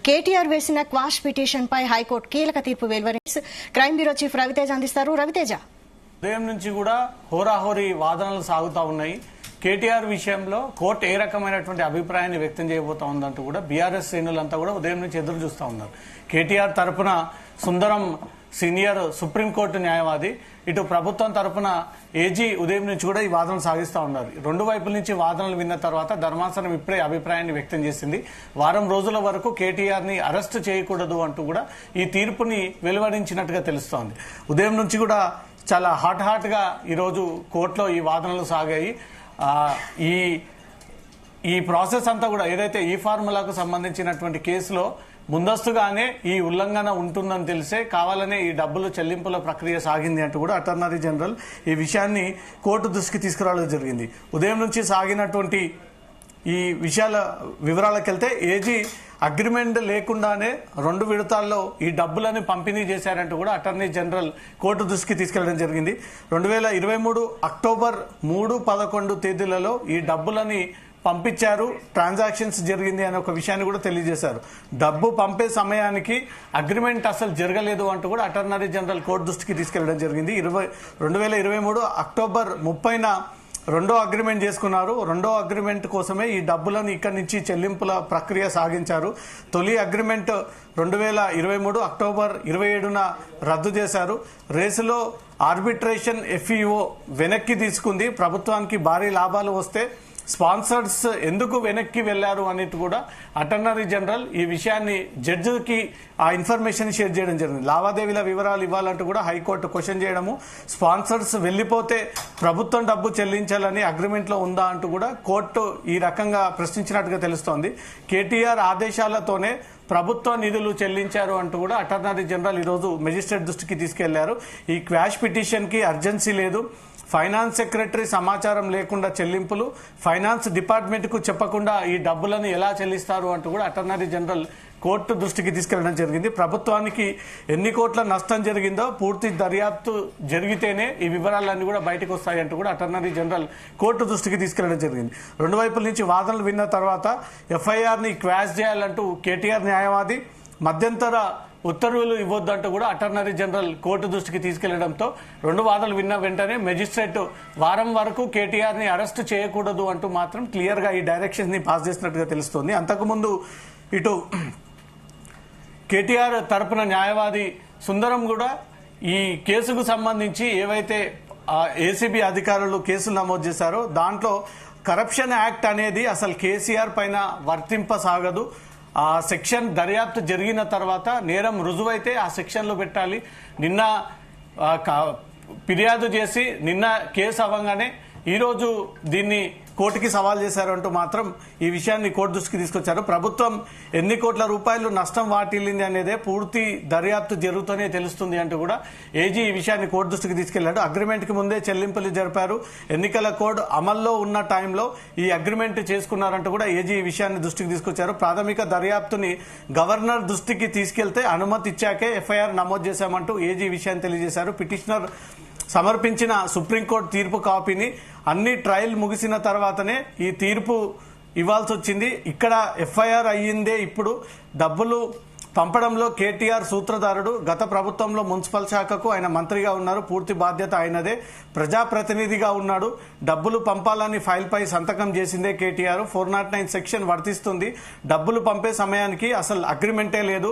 కేటీఆర్ వేసిన quash petition పై high court కీలక తీర్పు వెలువరించింది. క్రైమ్ బ్యూరో చీఫ్ రవితేజ అందిస్తారు. రవితేజ, ఉదయం నుంచి కూడా హోరాహోరీ వాదనలు సాగుతా ఉన్నాయి. కేటీఆర్ విషయంలో కోర్టు ఏ రకమైనటువంటి అభిప్రాయాన్ని వ్యక్తం చేయబోతా ఉందంటూ కూడా బీఆర్ఎస్ శ్రేణులంతా కూడా ఉదయం నుంచి ఎదురు చూస్తూ ఉన్నారు. కేటీఆర్ తరపున సుందరం సీనియర్ సుప్రీంకోర్టు న్యాయవాది, ఇటు ప్రభుత్వం తరపున ఏజీ ఉదయం నుంచి కూడా ఈ వాదనలు సాగిస్తూ ఉన్నారు. రెండు వైపుల నుంచి వాదనలు విన్న తర్వాత ధర్మాసనం ఇప్పుడే అభిప్రాయాన్ని వ్యక్తం చేసింది. వారం రోజుల వరకు కేటీఆర్ ని అరెస్టు చేయకూడదు అంటూ కూడా ఈ తీర్పుని వెలువరించినట్టుగా తెలుస్తోంది. ఉదయం నుంచి కూడా చాలా హాట్ గా ఈరోజు కోర్టులో ఈ వాదనలు సాగాయి. ఈ ప్రాసెస్ అంతా కూడా ఏదైతే ఈ ఫార్ములాకు సంబంధించినటువంటి కేసులో ముందస్తుగానే ఈ ఉల్లంఘన ఉంటుందని తెలిసే కావాలనే ఈ డబ్బులు చెల్లింపుల ప్రక్రియ సాగింది అంటూ కూడా అటార్నీ జనరల్ ఈ విషయాన్ని కోర్టు దృష్టికి తీసుకురావడం జరిగింది. ఉదయం నుంచి సాగినటువంటి ఈ విషయాల వివరాలకు వెళ్తే ఏజీ అగ్రిమెంట్ లేకుండానే 2 విడతల్లో ఈ డబ్బులని పంపిణీ చేశారంటూ కూడా అటార్నీ జనరల్ కోర్టు దృష్టికి తీసుకెళ్లడం జరిగింది. 2023 అక్టోబర్ 3, 11 తేదీలలో ఈ డబ్బులని పంపించారు, ట్రాన్సాక్షన్స్ జరిగింది అనే ఒక విషయాన్ని కూడా తెలియజేశారు. డబ్బు పంపే సమయానికి అగ్రిమెంట్ అసలు జరగలేదు అంటూ కూడా అటార్నీ జనరల్ కోర్టు దృష్టికి తీసుకెళ్లడం జరిగింది. 2023 అక్టోబర్ 30న రెండో అగ్రిమెంట్ చేసుకున్నారు. రెండో అగ్రిమెంట్ కోసమే ఈ డబ్బులను ఇక్కడి నుంచి చెల్లింపుల ప్రక్రియ సాగించారు. తొలి అగ్రిమెంట్ 2023 అక్టోబర్ 27న రద్దు చేశారు. రేసులో ఆర్బిట్రేషన్ ఎఫ్ఈఓ వెనక్కి తీసుకుంది. ప్రభుత్వానికి భారీ లాభాలు వస్తే స్పాన్సర్స్ ఎందుకు వెనక్కి వెళ్లారు అనేది కూడా అటార్నీ జనరల్ ఈ విషయాన్ని జడ్జికి ఆ ఇన్ఫర్మేషన్ షేర్ చేయడం జరిగింది. లావాదేవీల వివరాలు ఇవ్వాలంటూ కూడా హైకోర్టు క్వశ్చన్ చేయడము, స్పాన్సర్స్ వెళ్లిపోతే ప్రభుత్వం డబ్బు చెల్లించాలని అగ్రిమెంట్ లో ఉందా అంటూ కూడా కోర్టు ఈ రకంగా ప్రశ్నించినట్టుగా తెలుస్తోంది. కేటీఆర్ ఆదేశాలతోనే ప్రభుత్వ నిధులు చెల్లించారు అంటూ కూడా అటార్నీ జనరల్ ఈరోజు మెజిస్ట్రేట్ దృష్టికి తీసుకెళ్లారు. ఈ క్వాష్ పిటిషన్ కి అర్జెన్సీ లేదు, ఫైనాన్స్ సెక్రటరీ సమాచారం లేకుండా చెల్లింపులు, ఫైనాన్స్ డిపార్ట్మెంట్ కు చెప్పకుండా ఈ డబ్బులను ఎలా చెల్లిస్తారు అంటూ కూడా అటార్నీ జనరల్ కోర్టు దృష్టికి తీసుకెళ్లడం జరిగింది. ప్రభుత్వానికి ఎన్ని కోట్ల నష్టం జరిగిందో పూర్తి దర్యాప్తు జరిగితేనే ఈ వివరాలన్నీ కూడా బయటకు వస్తాయంటూ కూడా అటార్నీ జనరల్ కోర్టు దృష్టికి తీసుకెళ్లడం జరిగింది. రెండు వైపుల నుంచి వాదనలు విన్న తర్వాత ఎఫ్ఐఆర్ ని క్వాష్ చేయాలంటూ కేటీఆర్ న్యాయవాది మధ్యంతర ఉత్తర్వులు ఇవ్వొద్దంటూ కూడా అటార్నీ జనరల్ కోర్టు దృష్టికి తీసుకెళ్లడంతో రెండు వాదనలు విన్న వెంటనే మెజిస్ట్రేట్ వారం వరకు కేటీఆర్ ని అరెస్ట్ చేయకూడదు అంటూ మాత్రం క్లియర్ గా ఈ డైరెక్షన్ ని పాస్ చేసినట్టుగా తెలుస్తోంది. అంతకుముందు ఇటు కేటీఆర్ తరపున న్యాయవాది సుందరం కూడా ఈ కేసుకు సంబంధించి ఏవైతే ఏసీబీ అధికారులు కేసులు నమోదు చేశారో దాంట్లో కరప్షన్ యాక్ట్ అనేది అసలు కేసీఆర్ పైన వర్తింపసాగదు. ఆ సెక్షన్ దర్యాప్తు జరిగిన తర్వాత నేరం రుజువైతే ఆ సెక్షన్ లో పెట్టాలి. నిన్న ఫిర్యాదు చేసి నిన్న కేసు అవ్వగానే ఈరోజు దీన్ని కోర్టుకి సవాల్ చేశారంటూ మాత్రం ఈ విషయాన్ని కోర్టు దృష్టికి తీసుకొచ్చారు. ప్రభుత్వం ఎన్ని కోట్ల రూపాయలు నష్టం వాటిల్లింది అనేదే పూర్తి దర్యాప్తు జరుగుతూనే తెలుస్తుంది అంటూ కూడా ఏజీ ఈ విషయాన్ని కోర్టు దృష్టికి తీసుకెళ్లాడు. అగ్రిమెంట్ కి ముందే చెల్లింపులు జరిపారు. ఎన్నికల కోడ్ అమల్లో ఉన్న టైంలో ఈ అగ్రిమెంట్ చేసుకున్నారంటూ కూడా ఏజీ ఈ విషయాన్ని దృష్టికి తీసుకొచ్చారు. ప్రాథమిక దర్యాప్తుని గవర్నర్ దృష్టికి తీసుకెళ్తే అనుమతి ఇచ్చాకే ఎఫ్ఐఆర్ నమోదు చేశామంటూ ఏజీ ఈ విషయాన్ని తెలియజేశారు. పిటిషనర్ సమర్పించిన సుప్రీంకోర్టు తీర్పు కాపీని అన్ని ట్రయల్ ముగిసిన తర్వాతనే ఈ తీర్పు ఇవ్వాల్సి వచ్చింది. ఇక్కడ ఎఫ్ఐఆర్ అయ్యిందే ఇప్పుడు. డబ్బులు పంపడంలో కేటీఆర్ సూత్రధారుడు. గత ప్రభుత్వంలో మున్సిపల్ శాఖకు ఆయన మంత్రిగా ఉన్నారు. పూర్తి బాధ్యత ఆయనదే. ప్రజాప్రతినిధిగా ఉన్నాడు. డబ్బులు పంపాలని ఫైల్ పై సంతకం చేసిందే కేటీఆర్. 409 సెక్షన్ వర్తిస్తుంది. డబ్బులు పంపే సమయానికి అసలు అగ్రిమెంటే లేదు.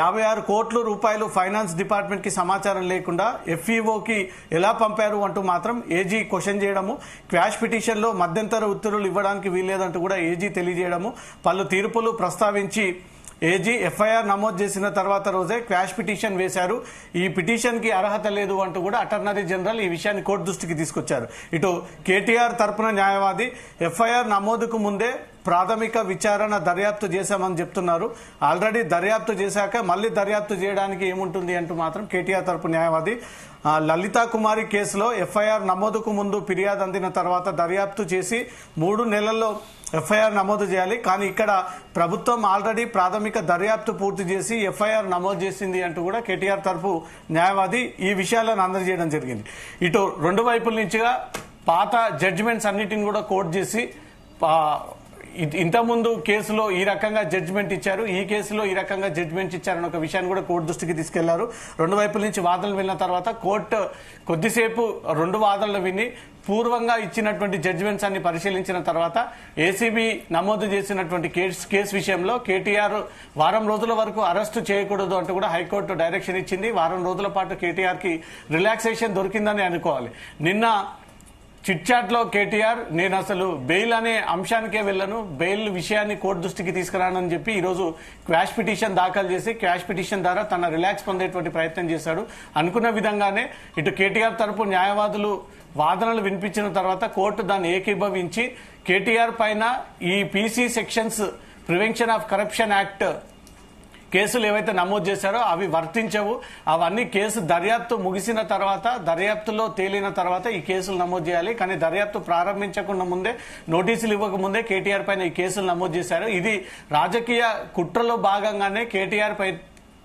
56 కోట్ల రూపాయలు ఫైనాన్స్ డిపార్ట్మెంట్ కి సమాచారం లేకుండా ఎఫ్ఈఓకి ఎలా పంపారు అంటూ మాత్రం ఏజీ క్వశ్చన్ చేయడము, క్వాష్ పిటిషన్ లో మధ్యంతర ఉత్తర్వులు ఇవ్వడానికి వీల్లేదంటూ కూడా ఏజీ తెలియజేయడము, పలు తీర్పులు ప్రస్తావించి ఏజీ ఎఫ్ఐఆర్ నమోదు చేసిన తర్వాత రోజే క్వాష్ పిటిషన్ వేశారు. ఈ పిటిషన్ కి అర్హత లేదు అంటూ కూడా అటార్నీ జనరల్ ఈ విషయాన్ని కోర్టు దృష్టికి తీసుకొచ్చారు. ఇటు కేటీఆర్ తరపున న్యాయవాది ఎఫ్ఐఆర్ నమోదుకు ముందే ప్రాథమిక విచారణ దర్యాప్తు చేశామని చెప్తున్నారు. ఆల్రెడీ దర్యాప్తు చేశాక మళ్లీ దర్యాప్తు చేయడానికి ఏముంటుంది అంటూ మాత్రం కేటీఆర్ తరపు న్యాయవాది లలితా కుమారి కేసులో ఎఫ్ఐఆర్ నమోదుకు ముందు ఫిర్యాదు అందిన తర్వాత దర్యాప్తు చేసి 3 నెలల్లో ఎఫ్ఐఆర్ నమోదు చేయాలి. కానీ ఇక్కడ ప్రభుత్వం ఆల్రెడీ ప్రాథమిక దర్యాప్తు పూర్తి చేసి ఎఫ్ఐఆర్ నమోదు చేసింది అంటూ కూడా కేటీఆర్ తరపు న్యాయవాది ఈ విషయాలను అందజేయడం జరిగింది. ఇటు రెండు వైపుల నుంచిగా పాత జడ్జిమెంట్స్ అన్నిటిని కూడా కోర్టు చేసి ఇంతకుముందు కేసులో ఈ రకంగా జడ్జిమెంట్ ఇచ్చారు, ఈ కేసులో ఈ రకంగా జడ్జిమెంట్ ఇచ్చారని ఒక విషయాన్ని కూడా కోర్టు దృష్టికి తీసుకెళ్లారు. రెండు వైపుల నుంచి వాదనలు విన్న తర్వాత కోర్టు కొద్దిసేపు రెండు వాదనలు విని పూర్వంగా ఇచ్చినటువంటి జడ్జిమెంట్స్ అన్ని పరిశీలించిన తర్వాత ఏసీబీ నమోదు చేసినటువంటి కేసు విషయంలో కేటీఆర్ వారం రోజుల వరకు అరెస్టు చేయకూడదు అంటూ కూడా హైకోర్టు డైరెక్షన్ ఇచ్చింది. వారం రోజుల పాటు కేటీఆర్ కి రిలాక్సేషన్ దొరికిందని అనుకోవాలి. నిన్న చిట్ చాట్ లో కేటీఆర్ నేను అసలు బెయిల్ అనే అంశానికే వెళ్ళను, బెయిల్ విషయాన్ని కోర్టు దృష్టికి తీసుకురానని చెప్పి ఈ రోజు క్వాష్ పిటిషన్ దాఖలు చేసి క్వాష్ పిటిషన్ ద్వారా తన రిలాక్స్ పొందేటువంటి ప్రయత్నం చేశాడు. అనుకున్న విధంగానే ఇటు కేటీఆర్ తరపు న్యాయవాదులు వాదనలు వినిపించిన తర్వాత కోర్టు దాన్ని ఏకీభవించి కేటీఆర్ పైన ఈ PC sections prevention of corruption act కేసులు ఏవైతే నమోదు చేశారో అవి వర్తించవు, అవన్నీ కేసు దర్యాప్తు ముగిసిన తర్వాత దర్యాప్తులో తేలిన తర్వాత ఈ కేసులు నమోదు చేయాలి. కానీ దర్యాప్తు ప్రారంభించకుండా ముందే నోటీసులు ఇవ్వక ముందే కేటీఆర్ పైన ఈ కేసులు నమోదు చేశారు. ఇది రాజకీయ కుట్రలో భాగంగానే కేటీఆర్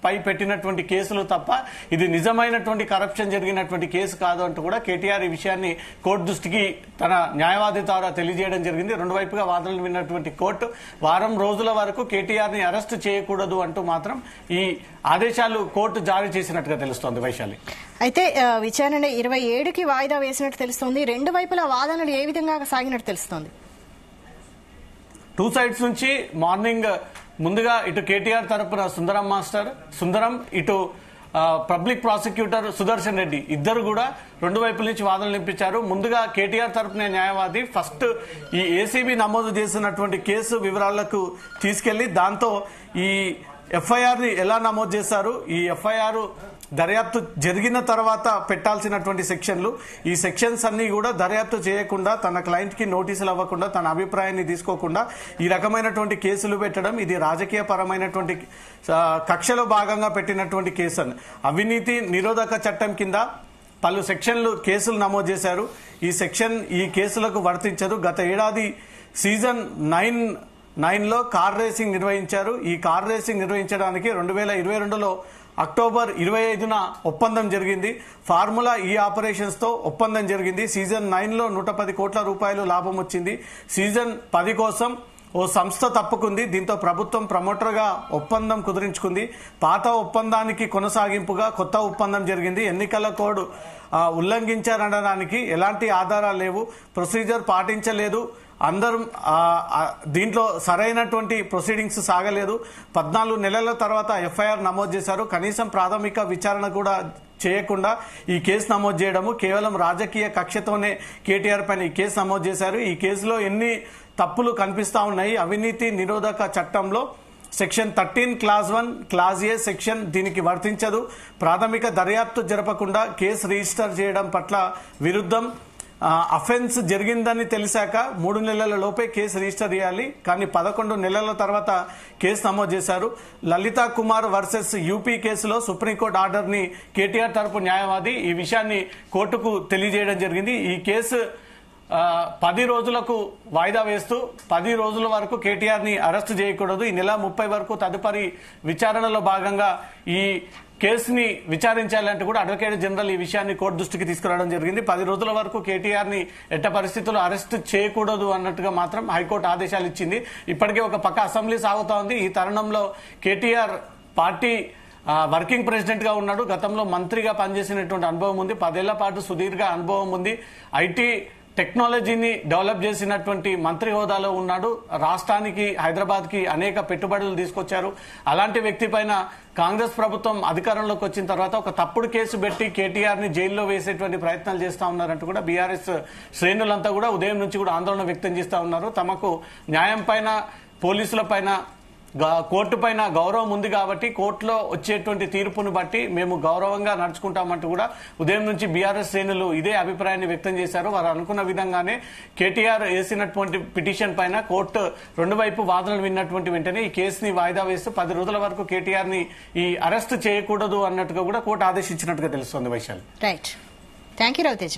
పై పెట్టినటువంటి కేసులు తప్ప ఇది నిజమైనటువంటి కరప్షన్ జరిగినటువంటి కేసు కాదు అంటూ కూడా కేటీఆర్ ఈ విషయాన్ని కోర్టు దృష్టికి తన న్యాయవాది ద్వారా తెలియజేయడం జరిగింది. రెండు వైపుగా వాదనలు విన్నటువంటి కోర్టు వారం రోజుల వరకు కేటీఆర్ ని అరెస్ట్ చేయకూడదు అంటూ మాత్రం ఈ ఆదేశాలు కోర్టు జారీ చేసినట్టుగా తెలుస్తోంది. వైశాలి, అయితే విచారణ 27కి వాయిదా వేసినట్టు తెలుస్తోంది. రెండు వైపుల వాదనలు ఏ విధంగా సాగినట్టు తెలుస్తోంది? టూ సైడ్స్ నుంచి మార్నింగ్ ముందుగా ఇటు కేటీఆర్ తరపున సుందరం ఇటు పబ్లిక్ ప్రాసిక్యూటర్ సుదర్శన్ రెడ్డి ఇద్దరు కూడా రెండు వైపుల నుంచి వాదనలు వినిపించారు. ముందుగా కేటీఆర్ తరపున న్యాయవాది ఫస్ట్ ఈ ఏసీబీ నమోదు చేసినటువంటి కేసు వివరాలకు తీసుకెళ్లి దాంతో ఈ ఎఫ్ఐఆర్ ని ఎలా నమోదు చేశారు, ఈ ఎఫ్ఐఆర్ దర్యాప్తు జరిగిన తర్వాత పెట్టాల్సినటువంటి సెక్షన్లు, ఈ సెక్షన్స్ అన్ని కూడా దర్యాప్తు చేయకుండా తన క్లయింట్ కి నోటీసులు అవ్వకుండా తన అభిప్రాయాన్ని తీసుకోకుండా ఈ రకమైనటువంటి కేసులు పెట్టడం ఇది రాజకీయ పరమైనటువంటి కక్షలో భాగంగా పెట్టినటువంటి కేసు అని అవినీతి నిరోధక చట్టం కింద పలు సెక్షన్లు కేసులు నమోదు చేశారు. ఈ కేసులకు వర్తించదు. గత ఏడాది సీజన్ 9లో కార్ రేసింగ్ నిర్వహించారు. ఈ కార్ రేసింగ్ నిర్వహించడానికి 2022లో అక్టోబర్ 25న ఒప్పందం జరిగింది. ఫార్ములా ఈ ఆపరేషన్స్ తో ఒప్పందం జరిగింది. సీజన్ 9లో 110 కోట్ల రూపాయలు లాభం వచ్చింది. సీజన్ 10 కోసం ఓ సంస్థ తప్పుకుంది. దీంతో ప్రభుత్వం ప్రమోటర్ గా ఒప్పందం కుదిరించుకుంది. పాత ఒప్పందానికి కొనసాగింపుగా కొత్త ఒప్పందం జరిగింది. ఎన్నికల కోడ్ ఉల్లంఘించారనడానికి ఎలాంటి ఆధారాలు లేవు, ప్రొసీజర్ పాటించలేదు, అందరం దీంట్లో సరైనటువంటి ప్రొసీడింగ్స్ సాగలేదు. 14 నెలల తర్వాత ఎఫ్ఐఆర్ నమోదు చేశారు. కనీసం ప్రాథమిక విచారణ కూడా చేయకుండా ఈ కేసు నమోదు చేయడము కేవలం రాజకీయ కక్షతోనే కేటీఆర్ పైన ఈ కేసు నమోదు చేశారు. ఈ కేసులో ఎన్ని తప్పులు కనిపిస్తా ఉన్నాయి. అవినీతి నిరోధక చట్టంలో సెక్షన్ 13 క్లాజ్ 1 క్లాజ్ ఏ సెక్షన్ దీనికి వర్తించదు. ప్రాథమిక దర్యాప్తు జరపకుండా కేసు రిజిస్టర్ చేయడం పట్ల విరుద్ధం. అఫెన్స్ జరిగిందని తెలిసాక 3 నెలల లోపే కేసు రిజిస్టర్ చేయాలి. కానీ 11 నెలల తర్వాత కేసు నమోదు చేశారు. లలితా కుమార్ వర్సెస్ యూపీ కేసులో సుప్రీంకోర్టు ఆర్డర్ ని కేటీఆర్ తరపు న్యాయవాది ఈ విషయాన్ని కోర్టుకు తెలియజేయడం జరిగింది. ఈ కేసు 10 రోజులకు వాయిదా వేస్తూ 10 రోజుల వరకు కేటీఆర్ ని అరెస్టు చేయకూడదు. ఈ నెల 30 వరకు తదుపరి విచారణలో భాగంగా ఈ కేసుని విచారించాలంటే కూడా అడ్వకేట్ జనరల్ ఈ విషయాన్ని కోర్టు దృష్టికి తీసుకురావడం జరిగింది. 10 రోజుల వరకు కేటీఆర్ ని ఎట్ట పరిస్థితుల్లో అరెస్ట్ చేయకూడదు అన్నట్టుగా మాత్రం హైకోర్టు ఆదేశాలు ఇచ్చింది. ఇప్పటికే ఒక పక్క అసెంబ్లీ సాగుతా ఉంది. ఈ తరుణంలో కేటీఆర్ పార్టీ వర్కింగ్ ప్రెసిడెంట్ గా ఉన్నాడు. గతంలో మంత్రిగా పనిచేసినటువంటి అనుభవం ఉంది. 10 ఏళ్ల పాటు సుదీర్ఘ అనుభవం ఉంది. ఐటీ టెక్నాలజీని డెవలప్ చేసినటువంటి మంత్రి హోదాలో ఉన్నాడు. రాష్ట్రానికి హైదరాబాద్ కి అనేక పెట్టుబడులు తీసుకొచ్చారు. అలాంటి వ్యక్తి పైన కాంగ్రెస్ ప్రభుత్వం అధికారంలోకి వచ్చిన తర్వాత ఒక తప్పుడు కేసు పెట్టి కేటీఆర్ ని జైల్లో వేసేటువంటి ప్రయత్నాలు చేస్తా ఉన్నారంటూ కూడా బీఆర్ఎస్ శ్రేణులంతా కూడా ఉదయం నుంచి కూడా ఆందోళన వ్యక్తం చేస్తా ఉన్నారు. తమకు న్యాయం పైన పోలీసుల పైన కోర్టు పైన గౌరవం ఉంది కాబట్టి కోర్టులో వచ్చేటువంటి తీర్పును బట్టి మేము గౌరవంగా నడుచుకుంటామంటూ కూడా ఉదయం నుంచి బీఆర్ఎస్ శ్రేణులు ఇదే అభిప్రాయాన్ని వ్యక్తం చేశారు. వారు అనుకున్న విధంగానే కేటీఆర్ వేసినటువంటి పిటిషన్ పైన కోర్టు రెండు వైపు వాదనలు విన్నటువంటి వెంటనే ఈ కేసుని వాయిదా వేస్తూ 10 రోజుల వరకు కేటీఆర్ ని ఈ అరెస్ట్ చేయకూడదు అన్నట్టుగా కూడా కోర్టు ఆదేశించినట్టుగా తెలుస్తోంది. Vaishali, right, thank you Raviteja.